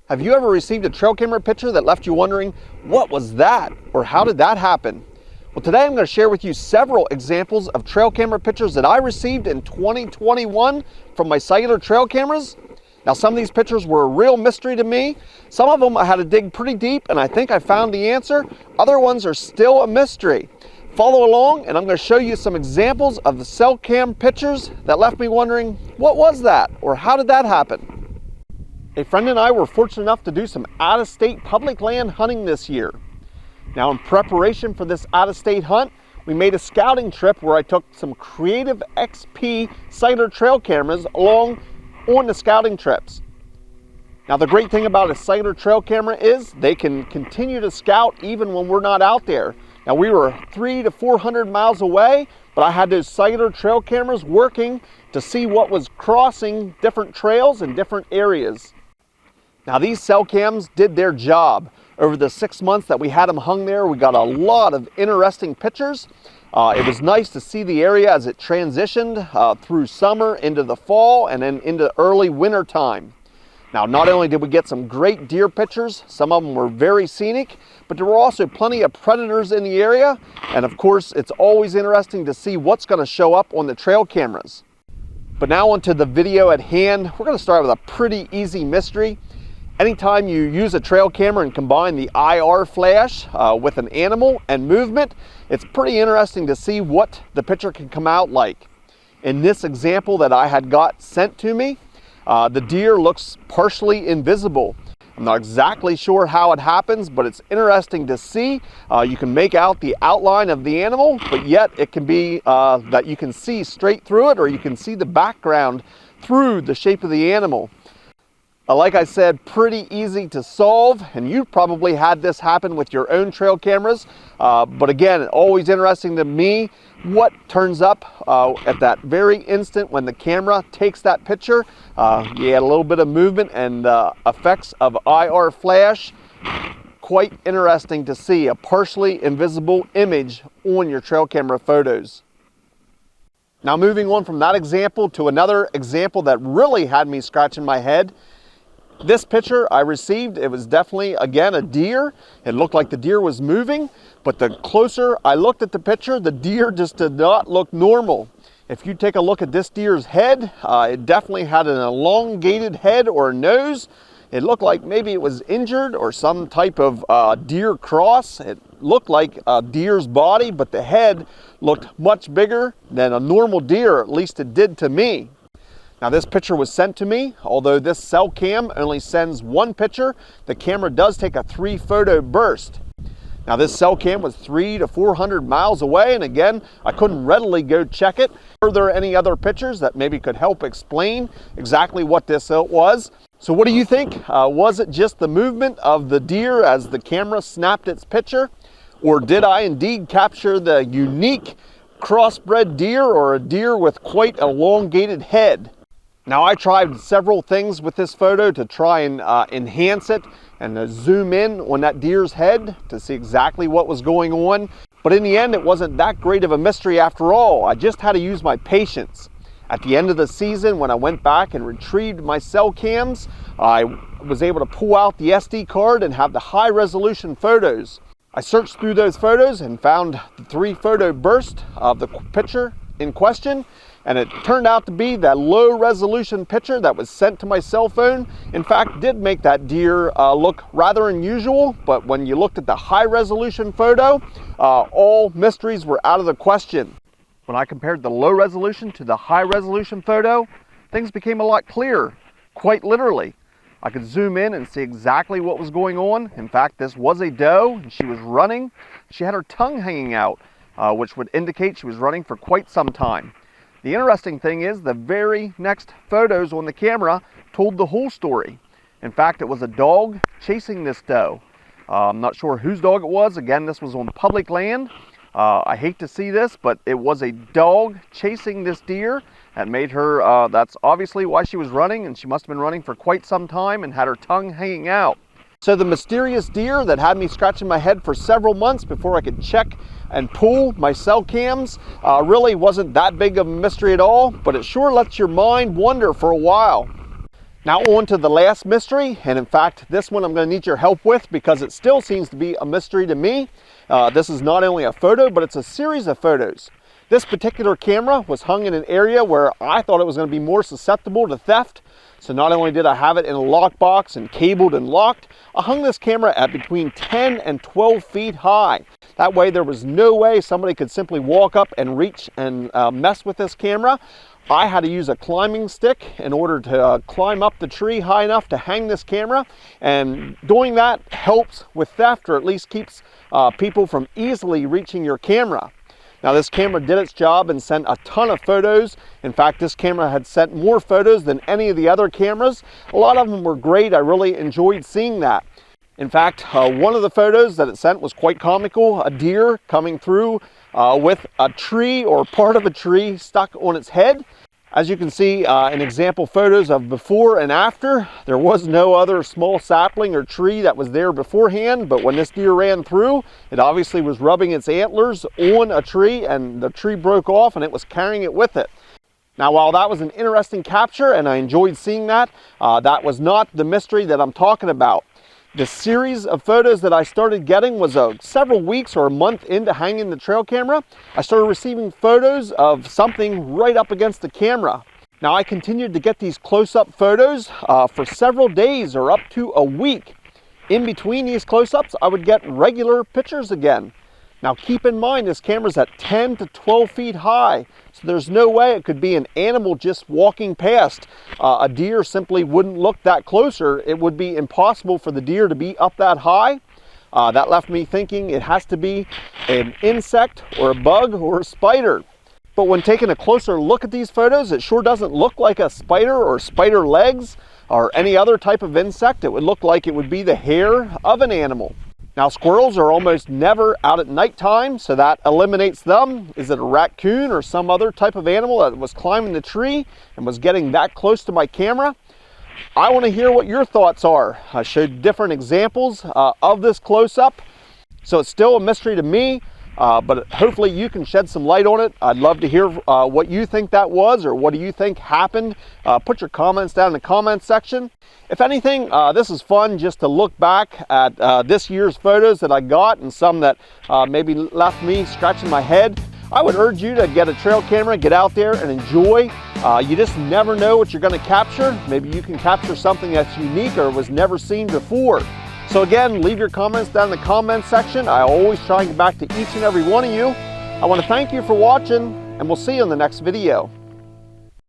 Have you ever received a trail camera picture that left you wondering, what was that? Or how did that happen? Well, today I'm going to share with you several examples of trail camera pictures that I received in 2021 from my cellular trail cameras. Now, some of these pictures were a real mystery to me. Some of them I had to dig pretty deep, and I think I found the answer. Other ones are still a mystery. Follow along, and I'm going to show you some examples of the cell cam pictures that left me wondering, what was that? Or how did that happen? A friend and I were fortunate enough to do some out-of-state public land hunting this year. Now, in preparation for this out-of-state hunt, we made a scouting trip where I took some Creative XP cellular trail cameras along on the scouting trips. Now, the great thing about a cellular trail camera is they can continue to scout even when we're not out there. Now, we were 300 to 400 miles away, but I had those cellular trail cameras working to see what was crossing different trails in different areas. Now, these cell cams did their job. Over the 6 months that we had them hung there, we got a lot of interesting pictures. It was nice to see the area as it transitioned through summer into the fall and then into early winter time. Now, not only did we get some great deer pictures, some of them were very scenic, but there were also plenty of predators in the area. And of course, it's always interesting to see what's going to show up on the trail cameras. But now onto the video at hand. We're going to start with a pretty easy mystery. Anytime you use a trail camera and combine the IR flash with an animal and movement, it's pretty interesting to see what the picture can come out like. In this example that I had got sent to me, the deer looks partially invisible. I'm not exactly sure how it happens, but it's interesting to see. You can make out the outline of the animal, but yet it can be that you can see straight through it, or you can see the background through the shape of the animal. Like I said, pretty easy to solve, and you've probably had this happen with your own trail cameras. But again, always interesting to me what turns up at that very instant when the camera takes that picture. You add a little bit of movement and effects of IR flash. Quite interesting to see a partially invisible image on your trail camera photos. Now, moving on from that example to another example that really had me scratching my head. This picture I received, it was definitely, again, a deer. It looked like the deer was moving, but the closer I looked at the picture, the deer just did not look normal. If you take a look at this deer's head, it definitely had an elongated head or nose. It looked like maybe it was injured or some type of deer cross. It looked like a deer's body, but the head looked much bigger than a normal deer, at least it did to me. Now, this picture was sent to me. Although this cell cam only sends one picture, the camera does take a 3-photo burst. Now, this cell cam was 300 to 400 miles away, and again, I couldn't readily go check it. Are there any other pictures that maybe could help explain exactly what this was? So what do you think? Was it just the movement of the deer as the camera snapped its picture? Or did I indeed capture the unique crossbred deer, or a deer with quite an elongated head? Now, I tried several things with this photo to try and enhance it and zoom in on that deer's head to see exactly what was going on. But in the end, it wasn't that great of a mystery after all. I just had to use my patience. At the end of the season, when I went back and retrieved my cell cams, I was able to pull out the SD card and have the high-resolution photos. I searched through those photos and found the 3-photo burst of the picture in question. And it turned out to be that low resolution picture that was sent to my cell phone. In fact, did make that deer look rather unusual, but when you looked at the high resolution photo, all mysteries were out of the question. When I compared the low resolution to the high resolution photo, things became a lot clearer, quite literally. I could zoom in and see exactly what was going on. In fact, this was a doe, and she was running. She had her tongue hanging out, which would indicate she was running for quite some time. The interesting thing is the very next photos on the camera told the whole story. In fact, it was a dog chasing this doe. I'm not sure whose dog it was. Again, this was on public land. I hate to see this, but it was a dog chasing this deer and made her, that's obviously why she was running, and she must have been running for quite some time and had her tongue hanging out. So the mysterious deer that had me scratching my head for several months before I could check and pull my cell cams really wasn't that big of a mystery at all, but it sure lets your mind wander for a while. Now on to the last mystery, and in fact this one I'm going to need your help with because it still seems to be a mystery to me. This is not only a photo, but it's a series of photos. This particular camera was hung in an area where I thought it was going to be more susceptible to theft. So not only did I have it in a lockbox and cabled and locked, I hung this camera at between 10 and 12 feet high. That way there was no way somebody could simply walk up and reach and mess with this camera. I had to use a climbing stick in order to climb up the tree high enough to hang this camera, and doing that helps with theft, or at least keeps people from easily reaching your camera. Now this camera did its job and sent a ton of photos. In fact, this camera had sent more photos than any of the other cameras. A lot of them were great. I really enjoyed seeing that. In fact, one of the photos that it sent was quite comical. A deer coming through with a tree or part of a tree stuck on its head. As you can see in example photos of before and after, there was no other small sapling or tree that was there beforehand, but when this deer ran through, it obviously was rubbing its antlers on a tree, and the tree broke off and it was carrying it with it. Now, while that was an interesting capture and I enjoyed seeing that, that was not the mystery that I'm talking about. The series of photos that I started getting was several weeks or a month into hanging the trail camera. I started receiving photos of something right up against the camera. Now I continued to get these close-up photos for several days or up to a week. In between these close-ups, I would get regular pictures again. Now keep in mind this camera's at 10 to 12 feet high, so there's no way it could be an animal just walking past. A deer simply wouldn't look that closer. It would be impossible for the deer to be up that high. That left me thinking it has to be an insect or a bug or a spider. But when taking a closer look at these photos, it sure doesn't look like a spider or spider legs or any other type of insect. It would look like it would be the hair of an animal. Now squirrels are almost never out at nighttime, so that eliminates them. Is it a raccoon or some other type of animal that was climbing the tree and was getting that close to my camera? I want to hear what your thoughts are. I showed different examples of this close-up, so it's still a mystery to me, but hopefully you can shed some light on it. I'd love to hear what you think that was, or what do you think happened. Put your comments down in the comments section. If anything, this is fun just to look back at this year's photos that I got, and some that maybe left me scratching my head. I would urge you to get a trail camera, get out there and enjoy. You just never know what you're going to capture. Maybe you can capture something that's unique or was never seen before. So again, leave your comments down in the comments section. I always try and get back to each and every one of you. I want to thank you for watching, and we'll see you in the next video.